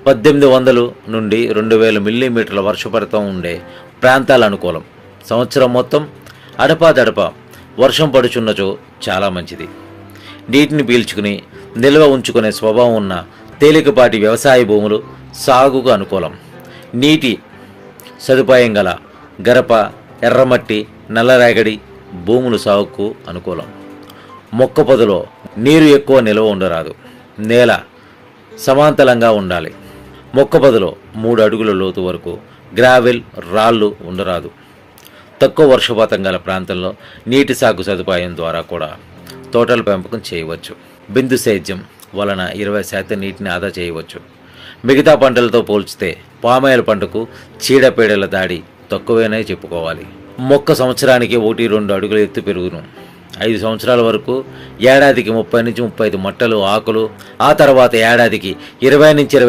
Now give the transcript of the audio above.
1800 నుండి 2000 మిల్లీమీటర్ల వర్షపాతం ఉండే ప్రాంతాలు అనుకూలం. సంవత్సరం మొత్తం అడపాదడపా వర్షం పడుచున్నచో చాలా మంచిది. నీటిని పీల్చుకుని నిల్వ ఉంచుకునే స్వభావం ఉన్న తేలికపాటి వ్యవసాయ భూములు సాగుకు అనుకూలం. నీటి సదుపాయం గల గరప, ఎర్రమట్టి, నల్లరేగడి భూములు సాగుకు అనుకూలం. మొక్క పొదలో నీరు ఎక్కువ నిల్వ ఉండరాదు. నేల సమాంతరంగా ఉండాలి. మొక్క పొదలో 3 అడుగుల లోతు వరకు గ్రావెల్, రాళ్ళు ఉండరాదు. తక్కువ వర్షపాతం గల ప్రాంతంలో నీటి సాగు సదుపాయం ద్వారా కూడా తోటల పెంపకం చేయవచ్చు. బిందు సేద్యం వలన 20% నీటిని ఆదా చేయవచ్చు. మిగతా పంటలతో పోల్చితే పామాయిల్ పంటకు చీడపీడల దాడి తక్కువేనే చెప్పుకోవాలి. మొక్క సంవత్సరానికి 1-2 అడుగుల ఎత్తు పెరుగును. 5 సంవత్సరాల వరకు ఏడాదికి 30 నుంచి 35 మట్టలు ఆకులు, ఆ తర్వాత ఏడాదికి 20 నుంచి 20